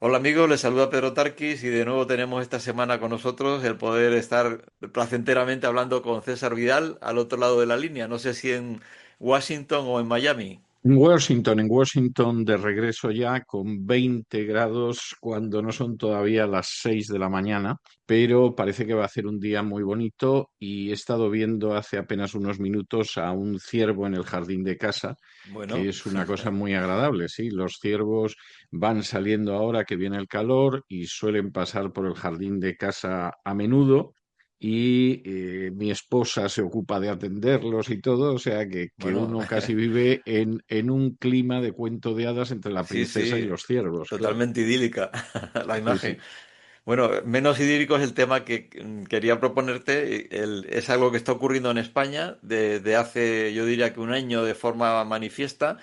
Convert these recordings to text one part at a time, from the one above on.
Hola amigos, les saluda Pedro Tarquis y de nuevo tenemos esta semana con nosotros el poder estar placenteramente hablando con César Vidal al otro lado de la línea. No sé si en Washington o en Miami. En Washington de regreso ya con 20 grados cuando no son todavía las 6 de la mañana, pero parece que va a hacer un día muy bonito y he estado viendo hace apenas unos minutos a un ciervo en el jardín de casa, que Bueno, es una cosa muy agradable, sí. Los ciervos van saliendo ahora que viene el calor y suelen pasar por el jardín de casa a menudo y mi esposa se ocupa de atenderlos y todo, o sea que bueno, uno casi vive en un clima de cuento de hadas entre la sí, princesa y sí, los ciervos, claro. totalmente idílica la Sí, imagen. sí. Bueno, menos idílico es el tema que quería proponerte. Es algo que está ocurriendo en España desde hace, yo diría que un año de forma manifiesta.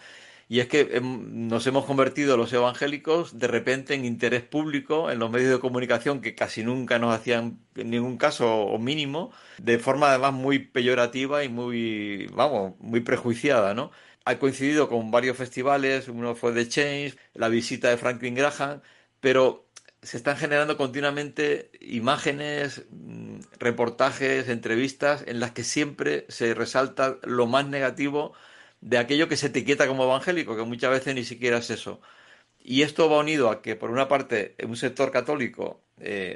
Y es que nos hemos convertido los evangélicos de repente en interés público en los medios de comunicación que casi nunca nos hacían en ningún caso o mínimo, de forma además muy peyorativa y muy, vamos, muy prejuiciada, ¿no? Ha coincidido con varios festivales, uno fue The Change, la visita de Franklin Graham, pero se están generando continuamente imágenes, reportajes, entrevistas en las que siempre se resalta lo más negativo de aquello que se etiqueta como evangélico, que muchas veces ni siquiera es eso. Y esto va unido a que, por una parte, un sector católico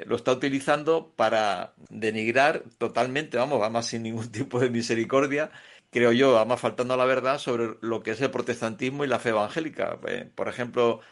lo está utilizando para denigrar totalmente, vamos, además sin ningún tipo de misericordia, creo yo, además faltando a la verdad sobre lo que es el protestantismo y la fe evangélica. Por ejemplo,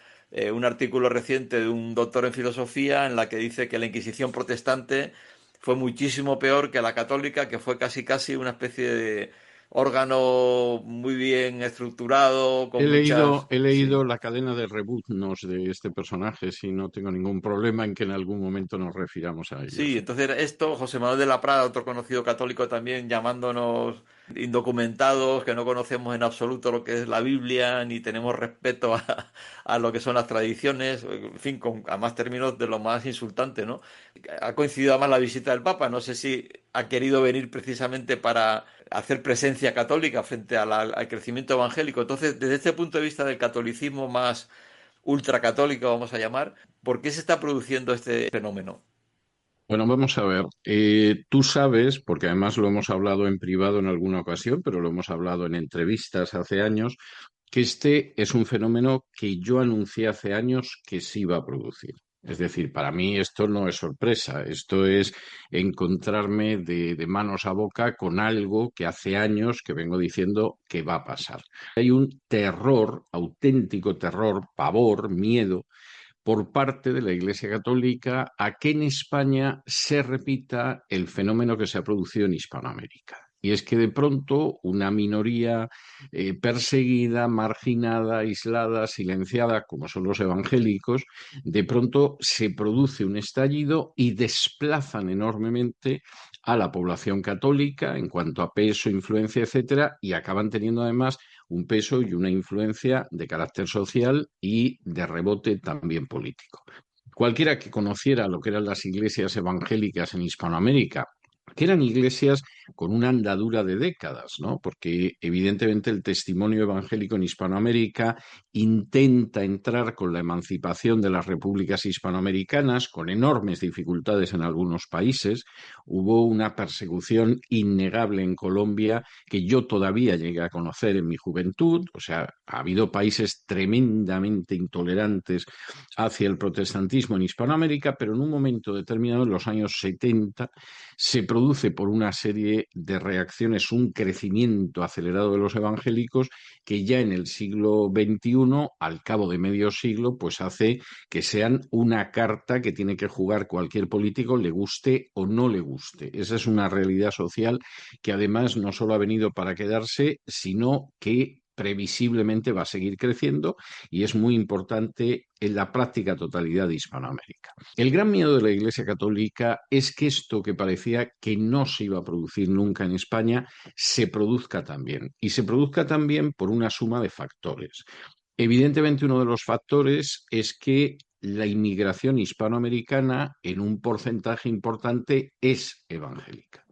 un artículo reciente de un doctor en filosofía en la que dice que la Inquisición protestante fue muchísimo peor que la católica, que fue casi casi una especie de órgano muy bien estructurado, con He leído, muchas... he Sí. leído la cadena de rebuznos de este personaje, si no tengo ningún problema en que en algún momento nos refiramos a ellos. Sí, Sí. entonces esto, José Manuel de la Prada, otro conocido católico también, llamándonos indocumentados, que no conocemos en absoluto lo que es la Biblia, ni tenemos respeto a lo que son las tradiciones, en fin, con a más términos de lo más insultante, ¿no? Ha coincidido además la visita del Papa, no sé si ha querido venir precisamente para hacer presencia católica frente al crecimiento evangélico. Entonces, desde este punto de vista del catolicismo más ultracatólico, vamos a llamar, ¿por qué se está produciendo este fenómeno? Bueno, vamos a ver. Tú sabes, porque además lo hemos hablado en privado en alguna ocasión, pero lo hemos hablado en entrevistas hace años, que este es un fenómeno que yo anuncié hace años que se iba a producir. Es decir, para mí esto no es sorpresa, esto es encontrarme de manos a boca con algo que hace años que vengo diciendo que va a pasar. Hay un terror, auténtico terror, pavor, miedo por parte de la Iglesia Católica a que en España se repita el fenómeno que se ha producido en Hispanoamérica. Y es que de pronto una minoría perseguida, marginada, aislada, silenciada, como son los evangélicos, de pronto se produce un estallido y desplazan enormemente a la población católica en cuanto a peso, influencia, etcétera, y acaban teniendo además un peso y una influencia de carácter social y de rebote también político. Cualquiera que conociera lo que eran las iglesias evangélicas en Hispanoamérica, que eran iglesias con una andadura de décadas, ¿no? Porque evidentemente el testimonio evangélico en Hispanoamérica intenta entrar con la emancipación de las repúblicas hispanoamericanas, con enormes dificultades en algunos países. Hubo una persecución innegable en Colombia que yo todavía llegué a conocer en mi juventud. O sea, ha habido países tremendamente intolerantes hacia el protestantismo en Hispanoamérica, pero en un momento determinado, en los años 70, se produce por una serie de reacciones un crecimiento acelerado de los evangélicos que ya en el siglo XXI, al cabo de medio siglo, pues hace que sean una carta que tiene que jugar cualquier político, le guste o no le guste. Esa es una realidad social que además no solo ha venido para quedarse, sino que previsiblemente va a seguir creciendo y es muy importante en la práctica totalidad de Hispanoamérica. El gran miedo de la Iglesia Católica es que esto que parecía que no se iba a producir nunca en España se produzca también y se produzca también por una suma de factores. Evidentemente, uno de los factores es que la inmigración hispanoamericana en un porcentaje importante es evangélica.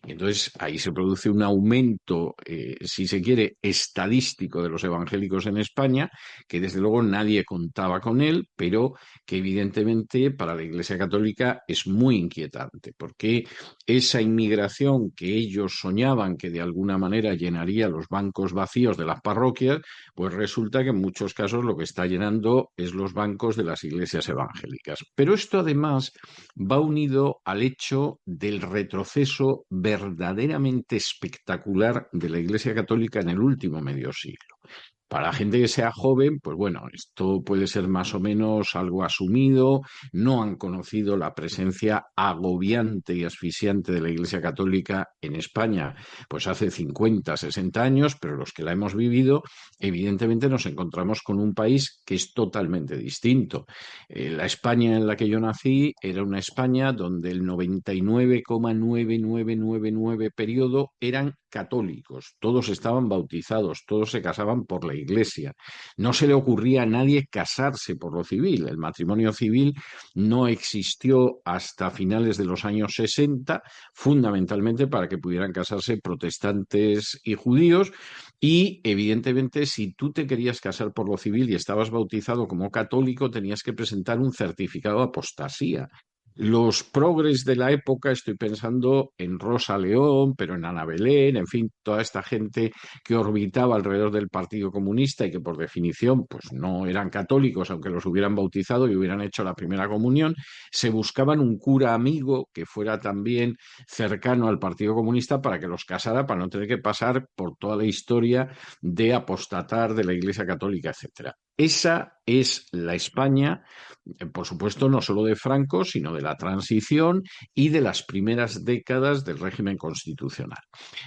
Y entonces ahí se produce un aumento, si se quiere, estadístico de los evangélicos en España, que desde luego nadie contaba con él, pero que evidentemente para la Iglesia Católica es muy inquietante, porque esa inmigración que ellos soñaban que de alguna manera llenaría los bancos vacíos de las parroquias, pues resulta que en muchos casos lo que está llenando es los bancos de las iglesias evangélicas. Pero esto además va unido al hecho del retroceso verdaderamente espectacular de la Iglesia Católica en el último medio siglo. Para la gente que sea joven, pues bueno, esto puede ser más o menos algo asumido, no han conocido la presencia agobiante y asfixiante de la Iglesia Católica en España, pues hace 50, 60 años, pero los que la hemos vivido, evidentemente nos encontramos con un país que es totalmente distinto. La España en la que yo nací era una España donde el 99,9999 periodo eran católicos, todos estaban bautizados, todos se casaban por la Iglesia. No se le ocurría a nadie casarse por lo civil. El matrimonio civil no existió hasta finales de los años 60, fundamentalmente para que pudieran casarse protestantes y judíos. Y evidentemente, si tú te querías casar por lo civil y estabas bautizado como católico, tenías que presentar un certificado de apostasía. Los progres de la época, estoy pensando en Rosa León, pero en Ana Belén, en fin, toda esta gente que orbitaba alrededor del Partido Comunista y que por definición pues no eran católicos, aunque los hubieran bautizado y hubieran hecho la primera comunión, se buscaban un cura amigo que fuera también cercano al Partido Comunista para que los casara, para no tener que pasar por toda la historia de apostatar de la Iglesia Católica, etcétera. Esa es la España, por supuesto, no solo de Franco, sino de la transición y de las primeras décadas del régimen constitucional.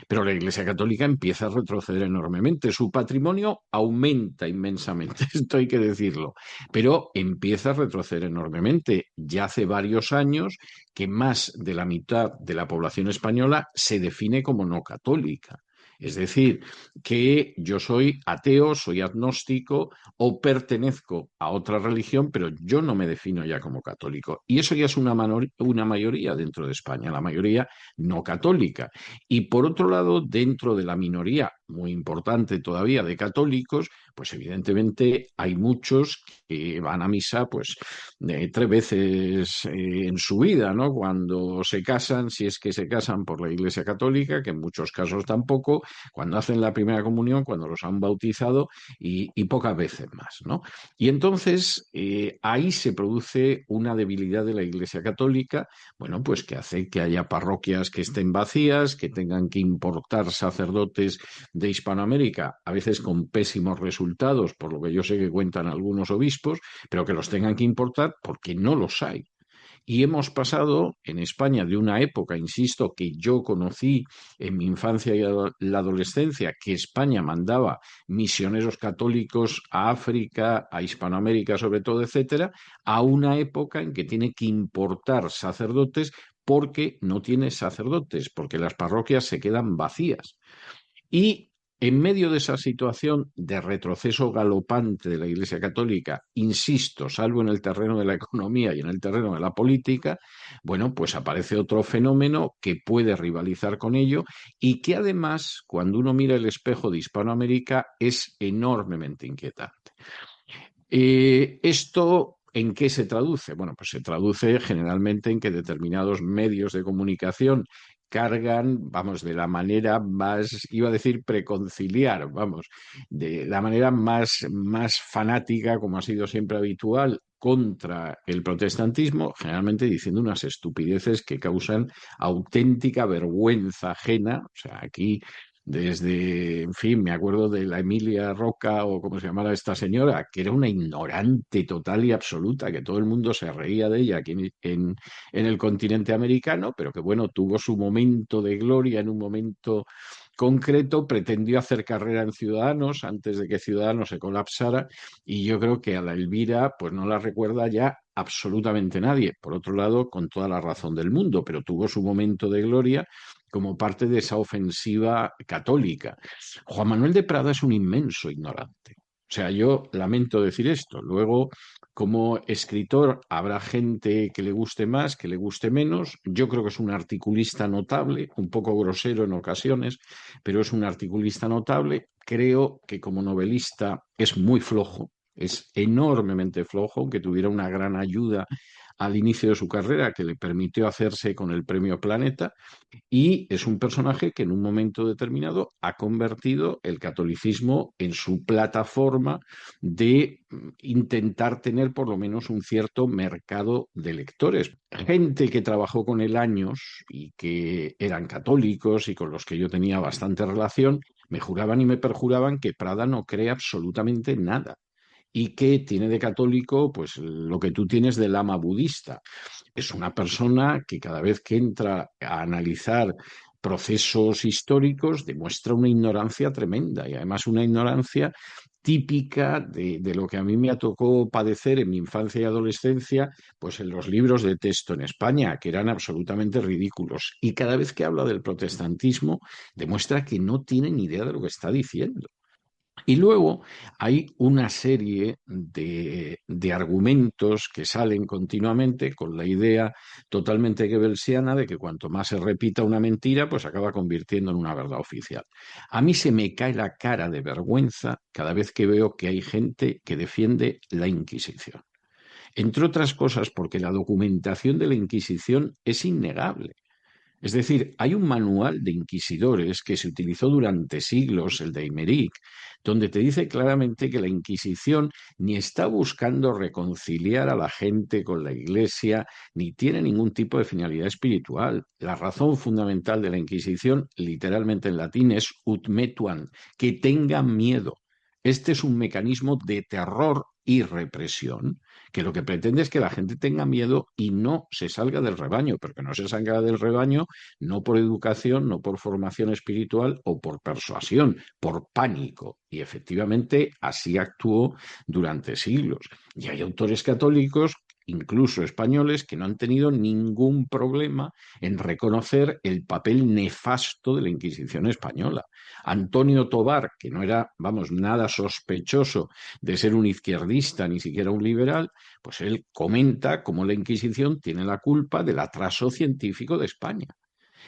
Pero la Iglesia Católica empieza a retroceder enormemente. Su patrimonio aumenta inmensamente, esto hay que decirlo, pero empieza a retroceder enormemente. Ya hace varios años que más de la mitad de la población española se define como no católica. Es decir, que yo soy ateo, soy agnóstico o pertenezco a otra religión, pero yo no me defino ya como católico. Y eso ya es una mayoría dentro de España, la mayoría no católica. Y por otro lado, dentro de la minoría muy importante todavía de católicos, pues evidentemente hay muchos que van a misa pues 3 veces en su vida, ¿no? Cuando se casan, si es que se casan por la Iglesia Católica, que en muchos casos tampoco, cuando hacen la primera comunión, cuando los han bautizado y pocas veces más, ¿no? Y entonces ahí se produce una debilidad de la Iglesia Católica, bueno, pues que hace que haya parroquias que estén vacías, que tengan que importar sacerdotes de Hispanoamérica, a veces con pésimos resultados, por lo que yo sé que cuentan algunos obispos, pero que los tengan que importar porque no los hay. Y hemos pasado en España de una época, insisto, que yo conocí en mi infancia y la adolescencia, que España mandaba misioneros católicos a África, a Hispanoamérica sobre todo, etcétera, a una época en que tiene que importar sacerdotes porque no tiene sacerdotes, porque las parroquias se quedan vacías. Y en medio de esa situación de retroceso galopante de la Iglesia Católica, insisto, salvo en el terreno de la economía y en el terreno de la política, bueno, pues aparece otro fenómeno que puede rivalizar con ello y que además, cuando uno mira el espejo de Hispanoamérica, es enormemente inquietante. ¿Esto en qué se traduce? Bueno, pues se traduce generalmente en que determinados medios de comunicación cargan, vamos, de la manera más, iba a decir preconciliar, vamos, de la manera más fanática, como ha sido siempre habitual, contra el protestantismo, generalmente diciendo unas estupideces que causan auténtica vergüenza ajena. O sea, aquí desde, en fin, me acuerdo de la Emilia Roca o como se llamara esta señora, que era una ignorante total y absoluta, que todo el mundo se reía de ella aquí en el continente americano, pero que bueno, tuvo su momento de gloria en un momento concreto, pretendió hacer carrera en Ciudadanos antes de que Ciudadanos se colapsara y yo creo que a la Elvira pues no la recuerda ya absolutamente nadie. Por otro lado, con toda la razón del mundo, pero tuvo su momento de gloria como parte de esa ofensiva católica. Juan Manuel de Prada es un inmenso ignorante. O sea, yo lamento decir esto. Luego Como escritor habrá gente que le guste más, que le guste menos. Yo creo que es un articulista notable, un poco grosero en ocasiones, pero es un articulista notable. Creo que como novelista es muy flojo, es enormemente flojo, aunque tuviera una gran ayuda al inicio de su carrera que le permitió hacerse con el premio Planeta, y es un personaje que en un momento determinado ha convertido el catolicismo en su plataforma de intentar tener por lo menos un cierto mercado de lectores. Gente que trabajó con él años y que eran católicos y con los que yo tenía bastante relación, me juraban y me perjuraban que Prada no cree absolutamente nada y que tiene de católico pues lo que tú tienes de lama budista. Es una persona que cada vez que entra a analizar procesos históricos demuestra una ignorancia tremenda y además una ignorancia típica de lo que a mí me tocó padecer en mi infancia y adolescencia, pues en los libros de texto en España, que eran absolutamente ridículos. Y cada vez que habla del protestantismo, demuestra que no tiene ni idea de lo que está diciendo. Y luego hay una serie de argumentos que salen continuamente con la idea totalmente goebbelsiana de que cuanto más se repita una mentira, pues acaba convirtiendo en una verdad oficial. A mí se me cae la cara de vergüenza cada vez que veo que hay gente que defiende la Inquisición. Entre otras cosas porque la documentación de la Inquisición es innegable. Es decir, hay un manual de inquisidores que se utilizó durante siglos, el de Eymerich, donde te dice claramente que la Inquisición ni está buscando reconciliar a la gente con la Iglesia, ni tiene ningún tipo de finalidad espiritual. La razón fundamental de la Inquisición, literalmente en latín, es ut metuam, que tengan miedo. Este es un mecanismo de terror y represión que lo que pretende es que la gente tenga miedo y no se salga del rebaño, pero que no se salga del rebaño no por educación, no por formación espiritual o por persuasión, por pánico. Y efectivamente así actuó durante siglos. Y hay autores católicos, incluso españoles, que no han tenido ningún problema en reconocer el papel nefasto de la Inquisición española. Antonio Tobar, que no era, vamos, nada sospechoso de ser un izquierdista, ni siquiera un liberal, pues él comenta cómo la Inquisición tiene la culpa del atraso científico de España.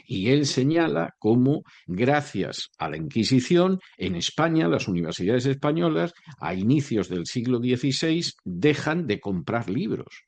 Y él señala cómo, gracias a la Inquisición, en España, las universidades españolas, a inicios del siglo XVI, dejan de comprar libros.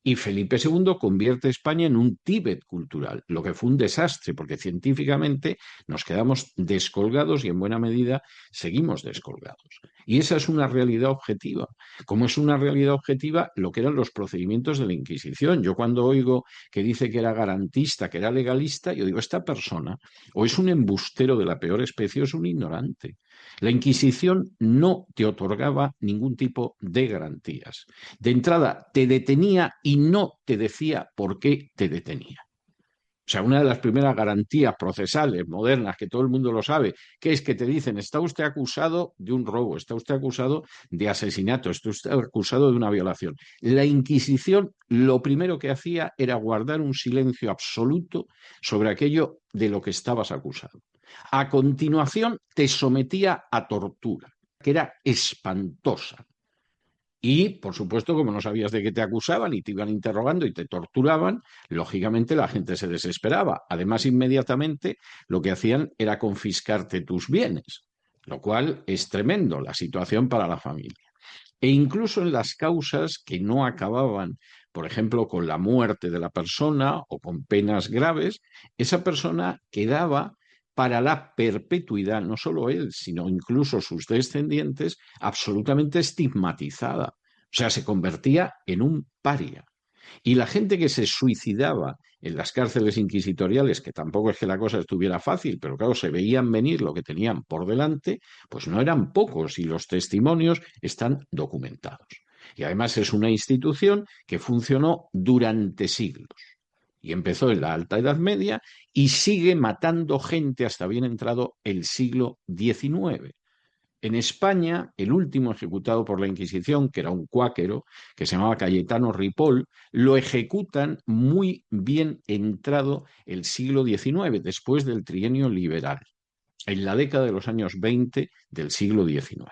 Y Felipe II convierte a España en un Tíbet cultural, lo que fue un desastre, porque científicamente nos quedamos descolgados y en buena medida seguimos descolgados. Y esa es una realidad objetiva. Como es una realidad objetiva lo que eran los procedimientos de la Inquisición. Yo cuando oigo que dice que era garantista, que era legalista, yo digo, esta persona o es un embustero de la peor especie o es un ignorante. La Inquisición no te otorgaba ningún tipo de garantías. De entrada, te detenía y no te decía por qué te detenía. O sea, una de las primeras garantías procesales modernas, que todo el mundo lo sabe, que es que te dicen, está usted acusado de un robo, está usted acusado de asesinato, está usted acusado de una violación. La Inquisición lo primero que hacía era guardar un silencio absoluto sobre aquello de lo que estabas acusado. A continuación, te sometía a tortura, que era espantosa. Y, por supuesto, como no sabías de qué te acusaban y te iban interrogando y te torturaban, lógicamente la gente se desesperaba. Además, inmediatamente lo que hacían era confiscarte tus bienes, lo cual es tremendo la situación para la familia. E incluso en las causas que no acababan, por ejemplo, con la muerte de la persona o con penas graves, esa persona quedaba para la perpetuidad, no solo él, sino incluso sus descendientes, absolutamente estigmatizada. O sea, se convertía en un paria. Y la gente que se suicidaba en las cárceles inquisitoriales, que tampoco es que la cosa estuviera fácil, pero claro, se veían venir lo que tenían por delante, pues no eran pocos y los testimonios están documentados. Y además es una institución que funcionó durante siglos. Y empezó en la Alta Edad Media y sigue matando gente hasta bien entrado el siglo XIX. En España, el último ejecutado por la Inquisición, que era un cuáquero, que se llamaba Cayetano Ripoll, lo ejecutan muy bien entrado el siglo XIX, después del trienio liberal, en la década de los años 20 del siglo XIX.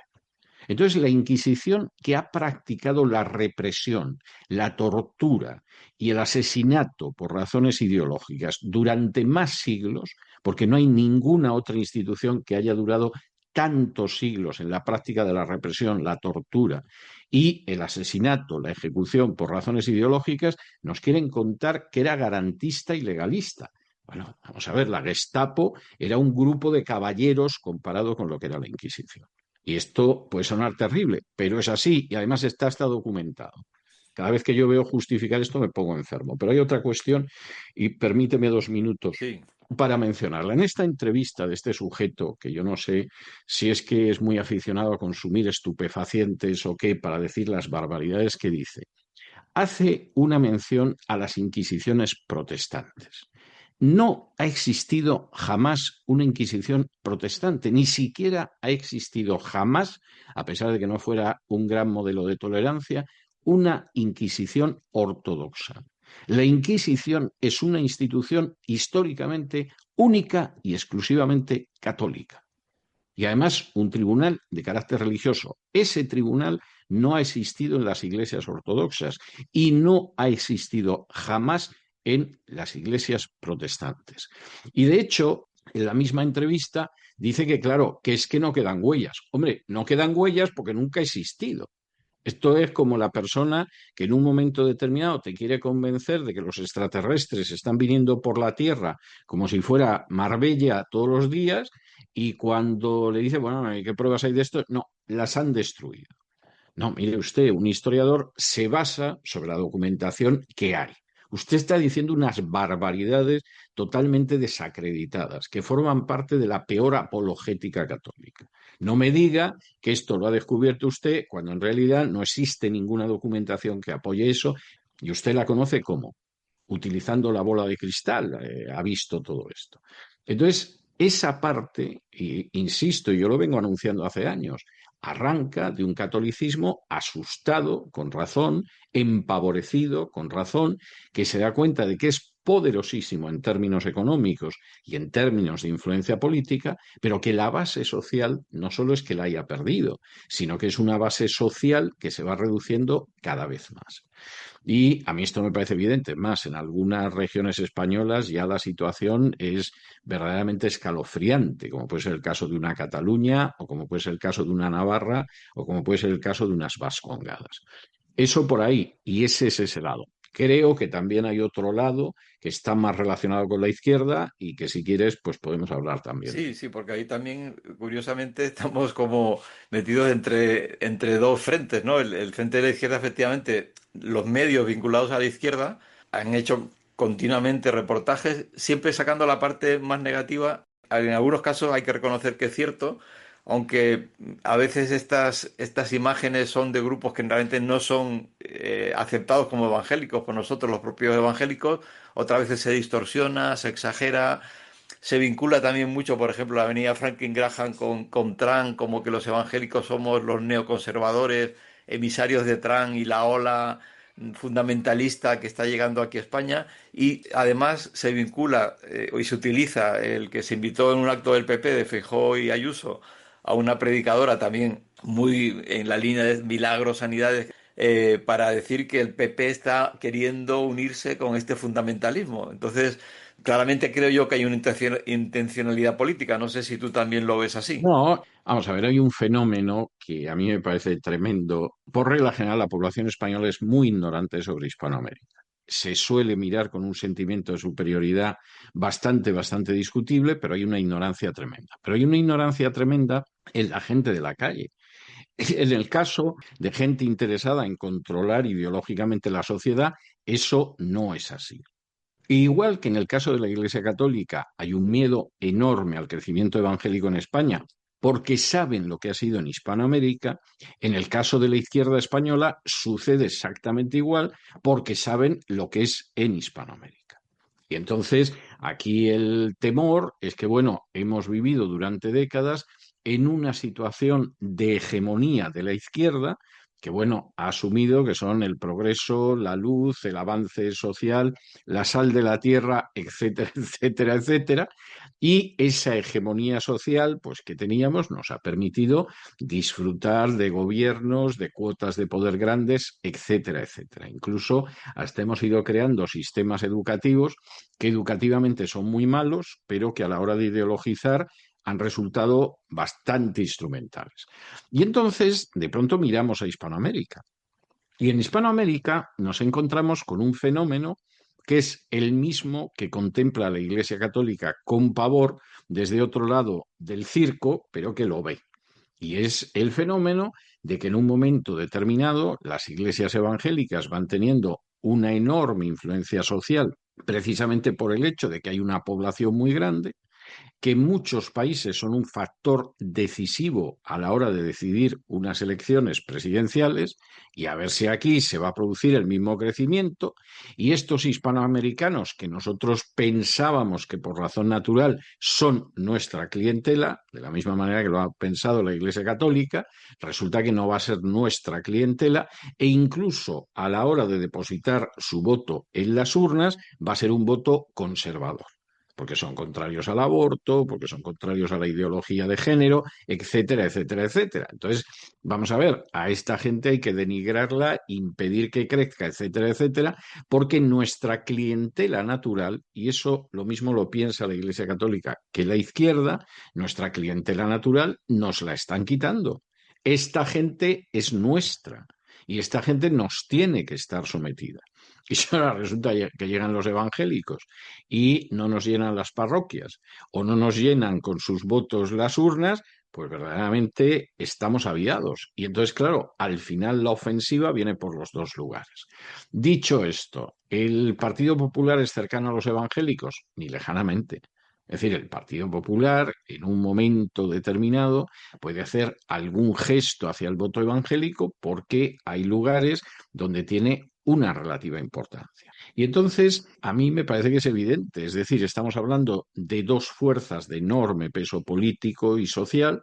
Entonces, la Inquisición, que ha practicado la represión, la tortura y el asesinato por razones ideológicas durante más siglos, porque no hay ninguna otra institución que haya durado tantos siglos en la práctica de la represión, la tortura y el asesinato, la ejecución por razones ideológicas, nos quieren contar que era garantista y legalista. Bueno, vamos a ver, la Gestapo era un grupo de caballeros comparado con lo que era la Inquisición. Y esto puede sonar terrible, pero es así y además está documentado. Cada vez que yo veo justificar esto me pongo enfermo. Pero hay otra cuestión y permíteme 2 minutos Sí, para mencionarla. En esta entrevista de este sujeto, que yo no sé si es que es muy aficionado a consumir estupefacientes o qué, para decir las barbaridades que dice, hace una mención a las inquisiciones protestantes. No ha existido jamás una Inquisición protestante, ni siquiera ha existido jamás, a pesar de que no fuera un gran modelo de tolerancia, una Inquisición ortodoxa. La Inquisición es una institución históricamente única y exclusivamente católica. Y además un tribunal de carácter religioso. Ese tribunal no ha existido en las iglesias ortodoxas y no ha existido jamás en las iglesias protestantes. Y de hecho, en la misma entrevista dice que, claro, que es que no quedan huellas. Hombre, no quedan huellas porque nunca ha existido. Esto es como la persona que en un momento determinado te quiere convencer de que los extraterrestres están viniendo por la Tierra como si fuera Marbella todos los días y cuando le dice, bueno, ¿qué pruebas hay de esto? No, las han destruido. No, mire usted, un historiador se basa sobre la documentación que hay. Usted está diciendo unas barbaridades totalmente desacreditadas, que forman parte de la peor apologética católica. No me diga que esto lo ha descubierto usted cuando en realidad no existe ninguna documentación que apoye eso y usted la conoce como, utilizando la bola de cristal, ha visto todo esto. Entonces, esa parte, insisto, yo lo vengo anunciando hace años, arranca de un catolicismo asustado, con razón, empavorecido, con razón, que se da cuenta de que es poderosísimo en términos económicos y en términos de influencia política, pero que la base social no solo es que la haya perdido, sino que es una base social que se va reduciendo cada vez más. Y a mí esto me parece evidente. Más, en algunas regiones españolas ya la situación es verdaderamente escalofriante, como puede ser el caso de una Cataluña, o como puede ser el caso de una Navarra, o como puede ser el caso de unas Vascongadas. Eso por ahí, y ese es ese lado. Creo que también hay otro lado que está más relacionado con la izquierda y que si quieres, pues podemos hablar también de sí, él. sí, porque ahí también, curiosamente, estamos como metidos entre dos frentes, ¿no? El frente de la izquierda, efectivamente, los medios vinculados a la izquierda han hecho continuamente reportajes, siempre sacando la parte más negativa. En algunos casos hay que reconocer que es cierto, aunque a veces estas imágenes son de grupos que realmente no son aceptados como evangélicos por nosotros, los propios evangélicos, otras veces se distorsiona, se exagera. Se vincula también mucho, por ejemplo, la avenida Franklin Graham con Trump, como que los evangélicos somos los neoconservadores, emisarios de Trump y la ola fundamentalista que está llegando aquí a España. Y además se vincula y se utiliza el que se invitó en un acto del PP de Feijóo y Ayuso a una predicadora también muy en la línea de milagros, sanidades, para decir que el PP está queriendo unirse con este fundamentalismo. Entonces, claramente creo yo que hay una intencionalidad política. No sé si tú también lo ves así. No, vamos a ver, hay un fenómeno que a mí me parece tremendo. Por regla general, la población española es muy ignorante sobre Hispanoamérica. Se suele mirar con un sentimiento de superioridad bastante discutible, pero hay una ignorancia tremenda. Pero hay una ignorancia tremenda en la gente de la calle. En el caso de gente interesada en controlar ideológicamente la sociedad, eso no es así. Igual que en el caso de la Iglesia Católica hay un miedo enorme al crecimiento evangélico en España porque saben lo que ha sido en Hispanoamérica, en el caso de la izquierda española sucede exactamente igual porque saben lo que es en Hispanoamérica. Y entonces aquí el temor es que, bueno, hemos vivido durante décadas en una situación de hegemonía de la izquierda que bueno, ha asumido que son el progreso, la luz, el avance social, la sal de la tierra, etcétera, etcétera, etcétera. Y esa hegemonía social, pues que teníamos, nos ha permitido disfrutar de gobiernos, de cuotas de poder grandes, etcétera, etcétera. Incluso hasta hemos ido creando sistemas educativos que educativamente son muy malos, pero que a la hora de ideologizar han resultado bastante instrumentales. Y entonces, de pronto miramos a Hispanoamérica. Y en Hispanoamérica nos encontramos con un fenómeno que es el mismo que contempla la Iglesia Católica con pavor desde otro lado del circo, pero que lo ve. Y es el fenómeno de que en un momento determinado las iglesias evangélicas van teniendo una enorme influencia social, precisamente por el hecho de que hay una población muy grande, que muchos países son un factor decisivo a la hora de decidir unas elecciones presidenciales y a ver si aquí se va a producir el mismo crecimiento y estos hispanoamericanos que nosotros pensábamos que por razón natural son nuestra clientela, de la misma manera que lo ha pensado la Iglesia Católica, resulta que no va a ser nuestra clientela e incluso a la hora de depositar su voto en las urnas va a ser un voto conservador porque son contrarios al aborto, porque son contrarios a la ideología de género, etcétera, etcétera, etcétera. Entonces, vamos a ver, a esta gente hay que denigrarla, impedir que crezca, etcétera, etcétera, porque nuestra clientela natural, y eso lo mismo lo piensa la Iglesia Católica que la izquierda, nuestra clientela natural nos la están quitando. Esta gente es nuestra y esta gente nos tiene que estar sometida. Y ahora resulta que llegan los evangélicos y no nos llenan las parroquias o no nos llenan con sus votos las urnas, pues verdaderamente estamos aviados. Y entonces, claro, al final la ofensiva viene por los dos lugares. Dicho esto, ¿el Partido Popular es cercano a los evangélicos? Ni lejanamente. Es decir, el Partido Popular en un momento determinado puede hacer algún gesto hacia el voto evangélico porque hay lugares donde tiene una relativa importancia. Y entonces, a mí me parece que es evidente, es decir, estamos hablando de dos fuerzas de enorme peso político y social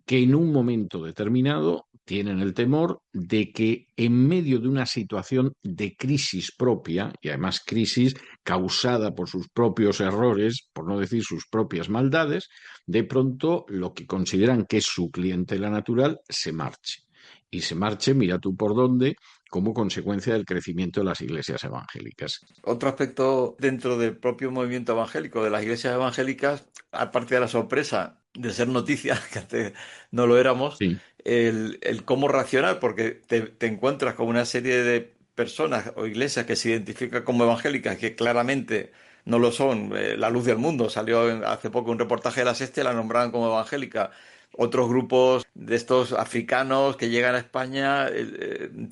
que en un momento determinado tienen el temor de que en medio de una situación de crisis propia, y además crisis causada por sus propios errores, por no decir sus propias maldades, de pronto lo que consideran que es su clientela natural se marche. Y se marche, mira tú por dónde, como consecuencia del crecimiento de las iglesias evangélicas. Otro aspecto dentro del propio movimiento evangélico, de las iglesias evangélicas, aparte de la sorpresa de ser noticia, que antes no lo éramos, Sí, el cómo reaccionar, porque te encuentras con una serie de personas o iglesias que se identifican como evangélicas, que claramente no lo son. La Luz del Mundo salió hace poco un reportaje de La Sexta y la nombraban como evangélica. Otros grupos de estos africanos que llegan a España,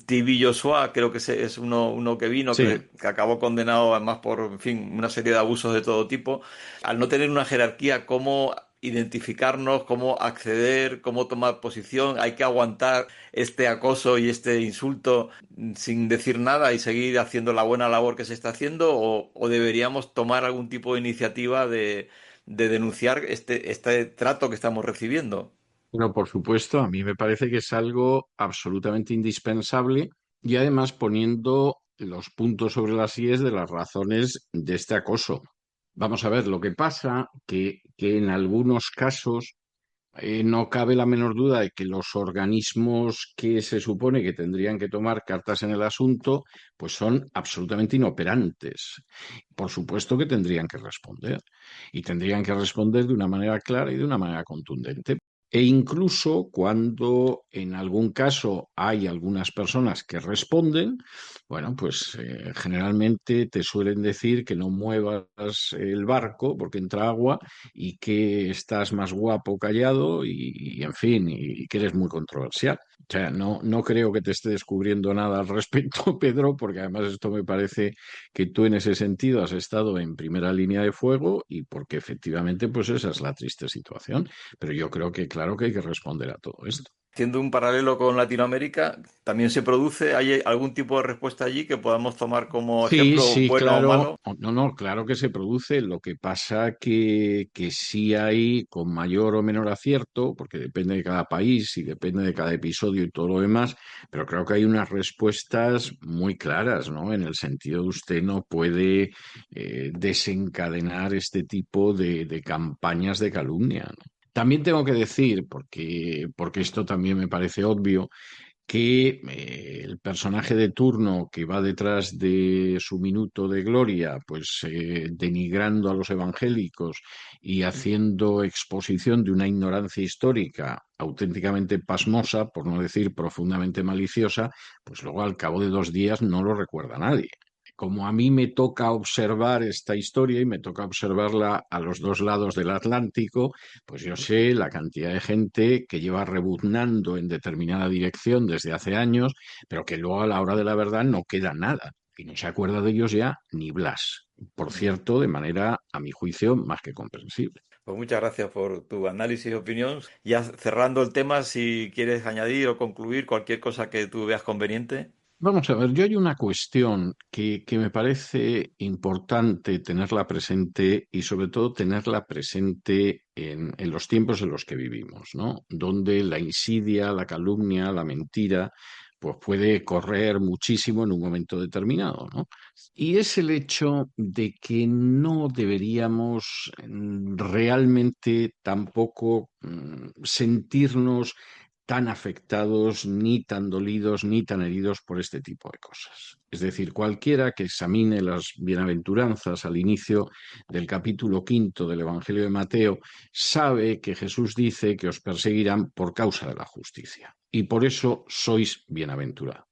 Tibi Joshua, creo que es uno que vino, sí. que acabó condenado además por, en fin, una serie de abusos de todo tipo. Al no tener una jerarquía, cómo identificarnos, cómo acceder, cómo tomar posición, hay que aguantar este acoso y este insulto sin decir nada y seguir haciendo la buena labor que se está haciendo, o deberíamos tomar algún tipo de iniciativa de denunciar este trato que estamos recibiendo. Bueno, por supuesto, a mí me parece que es algo absolutamente indispensable y además poniendo los puntos sobre las íes de las razones de este acoso. Vamos a ver, lo que pasa que en algunos casos no cabe la menor duda de que los organismos que se supone que tendrían que tomar cartas en el asunto, pues son absolutamente inoperantes. Por supuesto que tendrían que responder y tendrían que responder de una manera clara y de una manera contundente. E incluso cuando en algún caso hay algunas personas que responden, bueno, pues generalmente te suelen decir que no muevas el barco porque entra agua y que estás más guapo callado en fin, y que eres muy controversial. O sea, no creo que te esté descubriendo nada al respecto, Pedro, porque además esto me parece que tú en ese sentido has estado en primera línea de fuego y porque efectivamente pues esa es la triste situación. Pero yo creo que claro que hay que responder a todo esto. Haciendo un paralelo con Latinoamérica, ¿también se produce? ¿Hay algún tipo de respuesta allí que podamos tomar como Sí, ejemplo, sí, bueno o claro. malo? No, no, claro que se produce. Lo que pasa que sí hay con mayor o menor acierto, porque depende de cada país y depende de cada episodio y todo lo demás, pero creo que hay unas respuestas muy claras, ¿no? En el sentido de usted no puede desencadenar este tipo de campañas de calumnia, ¿no? También tengo que decir, porque esto también me parece obvio, que el personaje de turno que va detrás de su minuto de gloria, pues denigrando a los evangélicos y haciendo exposición de una ignorancia histórica auténticamente pasmosa, por no decir profundamente maliciosa, pues luego al cabo de 2 días no lo recuerda nadie. Como a mí me toca observar esta historia y me toca observarla a los dos lados del Atlántico, pues yo sé la cantidad de gente que lleva rebuznando en determinada dirección desde hace años, pero que luego a la hora de la verdad no queda nada. Y no se acuerda de ellos ya ni Blas. Por cierto, de manera, a mi juicio, más que comprensible. Pues muchas gracias por tu análisis y opinión. Ya cerrando el tema, si quieres añadir o concluir cualquier cosa que tú veas conveniente. Vamos a ver, yo hay una cuestión que me parece importante tenerla presente y sobre todo tenerla presente en los tiempos en los que vivimos, ¿no? Donde la insidia, la calumnia, la mentira, pues puede correr muchísimo en un momento determinado, ¿no? Y es el hecho de que no deberíamos realmente tampoco sentirnos tan afectados, ni tan dolidos, ni tan heridos por este tipo de cosas. Es decir, cualquiera que examine las bienaventuranzas al inicio del capítulo 5 del Evangelio de Mateo sabe que Jesús dice que os perseguirán por causa de la justicia y por eso sois bienaventurados.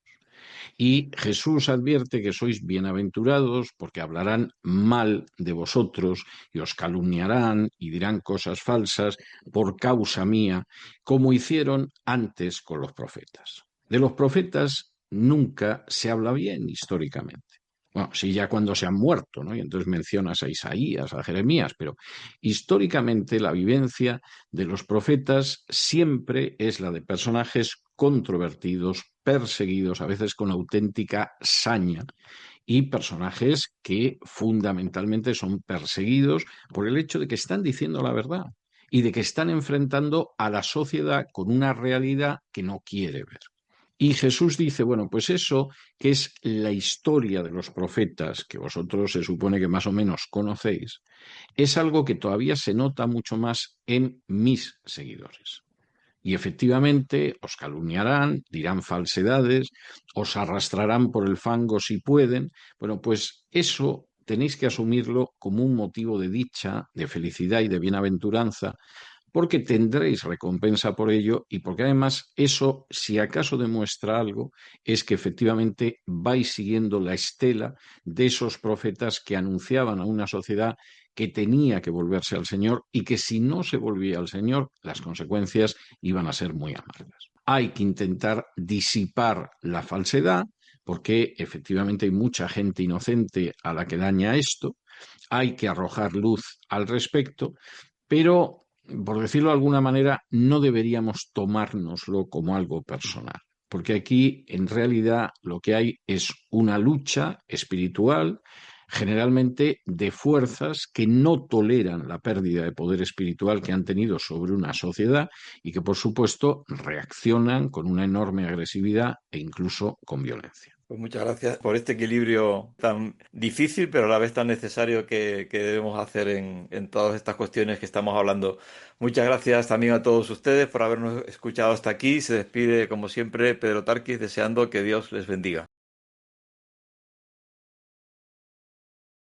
Y Jesús advierte que sois bienaventurados porque hablarán mal de vosotros y os calumniarán y dirán cosas falsas por causa mía, como hicieron antes con los profetas. De los profetas nunca se habla bien históricamente. Bueno, sí, ya cuando se han muerto, ¿no? Y entonces mencionas a Isaías, a Jeremías, pero históricamente la vivencia de los profetas siempre es la de personajes controvertidos, perseguidos, a veces con auténtica saña, y personajes que fundamentalmente son perseguidos por el hecho de que están diciendo la verdad y de que están enfrentando a la sociedad con una realidad que no quiere ver. Y Jesús dice, bueno, pues eso que es la historia de los profetas, que vosotros se supone que más o menos conocéis, es algo que todavía se nota mucho más en mis seguidores. Y efectivamente os calumniarán, dirán falsedades, os arrastrarán por el fango si pueden. Bueno, pues eso tenéis que asumirlo como un motivo de dicha, de felicidad y de bienaventuranza, porque tendréis recompensa por ello y porque además eso, si acaso demuestra algo, es que efectivamente vais siguiendo la estela de esos profetas que anunciaban a una sociedad que tenía que volverse al Señor y que si no se volvía al Señor, las consecuencias iban a ser muy amargas. Hay que intentar disipar la falsedad, porque efectivamente hay mucha gente inocente a la que daña esto, hay que arrojar luz al respecto, pero, por decirlo de alguna manera, no deberíamos tomárnoslo como algo personal, porque aquí en realidad lo que hay es una lucha espiritual, generalmente de fuerzas que no toleran la pérdida de poder espiritual que han tenido sobre una sociedad y que, por supuesto, reaccionan con una enorme agresividad e incluso con violencia. Pues muchas gracias por este equilibrio tan difícil, pero a la vez tan necesario que debemos hacer en todas estas cuestiones que estamos hablando. Muchas gracias también a todos ustedes por habernos escuchado hasta aquí. Se despide, como siempre, Pedro Tarquis, deseando que Dios les bendiga.